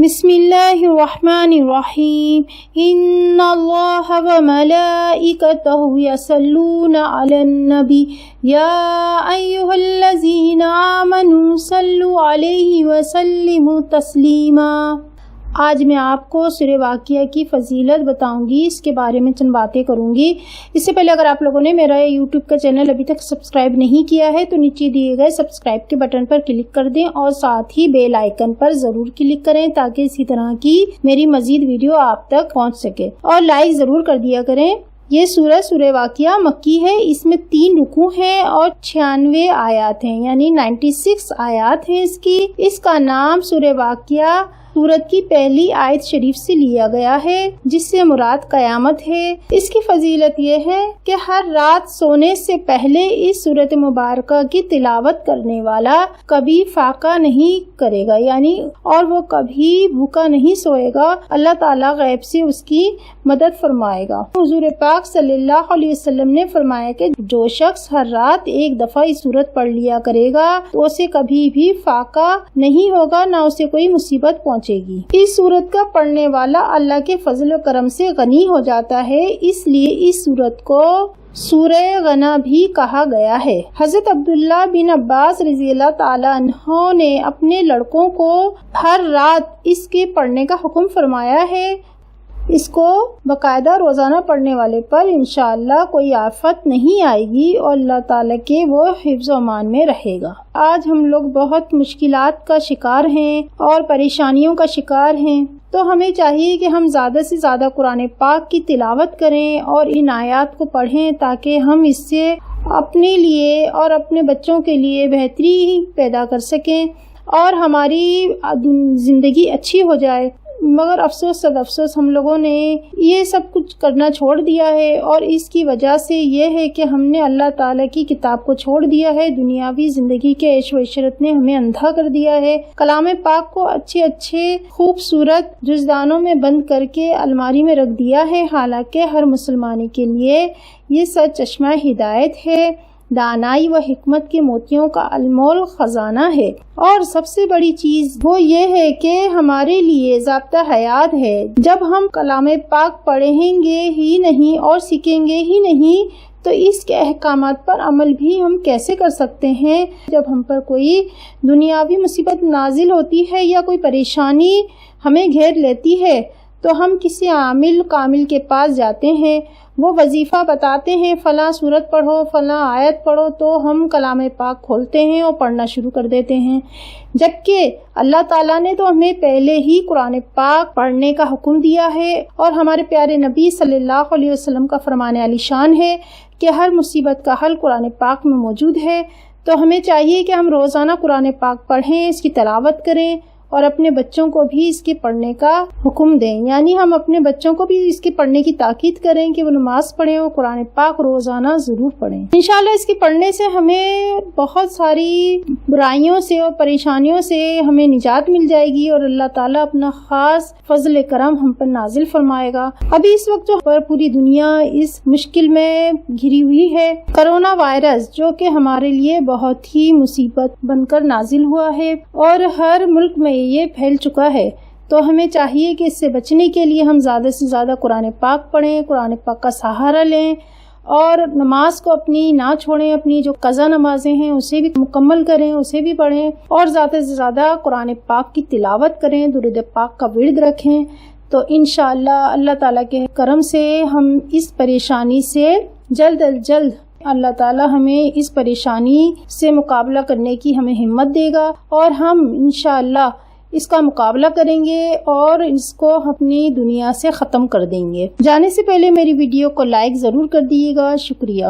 बिस्मिल्लाहिर्रहमानिर्रहीम इन्नल्लाह व मलाइकतहु यसल्लूना अलन नबी या अय्युहल्लज़ीना आमनू सल्लु अलैहि व सल्लिमू तस्लीमा। आज मैं आपको सूरह वाक़िया की फजीलत बताऊंगी, इसके बारे में चंद बातें करूंगी। इससे पहले अगर आप लोगों ने मेरा यूट्यूब का चैनल अभी तक सब्सक्राइब नहीं किया है तो नीचे दिए गए सब्सक्राइब के बटन पर क्लिक कर दें और साथ ही बेल आइकन पर जरूर क्लिक करें ताकि इसी तरह की मेरी मजीद वीडियो आप तक पहुंच सके, और लाइक जरूर कर दिया करें। ये सूरह वाक़िया मक्की है। इसमें 3 रुकू हैं और 96 आयात हैं, यानी 96 आयात हैं इसका नाम सूरह वाक़िया सूरत की पहली आयत शरीफ से लिया गया है, जिससे मुराद क़यामत है। इसकी फजीलत यह है कि हर रात सोने से पहले इस सूरत मुबारका की तिलावत करने वाला कभी फाका नहीं करेगा, यानी और वो कभी भूखा नहीं सोएगा। अल्लाह ताला गैब से उसकी मदद फरमाएगा। हुजूर पाक सल्लल्लाहु अलैहि वसल्लम ने फरमाया कि जो शख्स हर रात एक दफा इस सूरत पढ़ लिया करेगा तो उसे कभी भी फाका नहीं होगा, ना उसे कोई मुसीबत इस सूरत का पढ़ने वाला अल्लाह के फजल करम से गनी हो जाता है, इसलिए इस सूरत को सूरह गना भी कहा गया है। हजरत अब्दुल्ला बिन अब्बास रज़ियल्लाहु ताला अन्हु ने अपने लड़कों को हर रात इसके पढ़ने का हुक्म फरमाया है। इसको बाकायदा रोजाना पढ़ने वाले पर इंशाअल्लाह कोई आफत नहीं आएगी और अल्लाह ताला के वो हिफ्ज़ अमान में रहेगा। आज हम लोग बहुत मुश्किलात का शिकार हैं और परेशानियों का शिकार हैं, तो हमें चाहिए कि हम ज़्यादा से ज़्यादा कुरान पाक की तिलावत करें और इन आयात को पढ़ें ताकि हम इससे अपने लिए और अपने बच्चों के लिए बेहतरी पैदा कर सकें और हमारी ज़िंदगी अच्छी हो जाए। मगर अफसोस सद अफसोस हम लोगों ने ये सब कुछ करना छोड़ दिया है और इसकी वजह से ये है कि हमने अल्लाह ताला की किताब को छोड़ दिया है। दुनियावी ज़िंदगी के ऐश व इशरत ने हमें अंधा कर दिया है। कलाम पाक को अच्छे अच्छे खूबसूरत जुज़दानों में बंद करके अलमारी में रख दिया है, हालांकि हर मुसलमानी के लिए ये सच चश्मा हिदायत है, दानाई व हिकमत के मोतियों का अनमोल खजाना है। और सबसे बड़ी चीज वो ये है कि हमारे लिए ज़ाब्ता हयात है। जब हम कलाम पाक पढ़ेंगे ही नहीं और सीखेंगे ही नहीं तो इसके अहकामात पर अमल भी हम कैसे कर सकते हैं। जब हम पर कोई दुनियावी मुसीबत नाजिल होती है या कोई परेशानी हमें घेर लेती है तो हम किसी आमिल कामिल के पास जाते हैं, वो वजीफ़ा बताते हैं फ़लाँ सूरत पढ़ो, फ़लाँ आयत पढ़ो, तो हम कलाम पाक खोलते हैं और पढ़ना शुरू कर देते हैं। जबकि अल्लाह ताला ने तो हमें पहले ही कुरान पाक पढ़ने का हुक्म दिया है और हमारे प्यारे नबी सल्लल्लाहु अलैहि वसल्लम का फरमान आलिशान है कि हर मुसीबत का हल कुरान पाक में मौजूद है। तो हमें चाहिए कि हम रोज़ाना कुरान पाक पढ़ें, इसकी तिलावत करें और अपने बच्चों को भी इसके पढ़ने का हुक्म दें, यानी हम अपने बच्चों को भी इसके पढ़ने की ताकीद करें कि वो नमाज पढ़ें और कुरान पाक रोज़ाना ज़रूर पढ़ें। इंशाल्लाह इसके पढ़ने से हमें बहुत सारी बुराइयों से और परेशानियों से हमें निजात मिल जाएगी और अल्लाह ताला अपना ख़ास फजल करम हम पर नाजिल फरमाएगा। अभी इस वक्त जो पर पूरी दुनिया इस मुश्किल में घिरी हुई है, कोरोना वायरस, जो कि हमारे लिए बहुत ही मुसीबत बनकर नाजिल हुआ है और हर मुल्क में ये फैल चुका है, तो हमें चाहिए कि इससे बचने के लिए हम ज़्यादा से ज़्यादा कुरान पाक पढ़ें, कुरान पाक का सहारा लें और नमाज को अपनी ना छोड़ें। अपनी जो कज़ा नमाजें हैं उसे भी मुकम्मल करें, उसे भी पढ़ें और ज़्यादा से ज़्यादा कुरान पाक की तिलावत करें, दुरूद पाक का विर्द रखें। तो इंशाअल्लाह अल्लाह ताला के करम से हम इस परेशानी से जल्द अज जल्द अल्लाह ताला हमें इस परेशानी से मुकाबला करने की हमें हिम्मत देगा और हम इंशाअल्लाह इसका मुकाबला करेंगे और इसको अपनी दुनिया से ख़त्म कर देंगे। जाने से पहले मेरी वीडियो को लाइक ज़रूर कर दीजिएगा। शुक्रिया।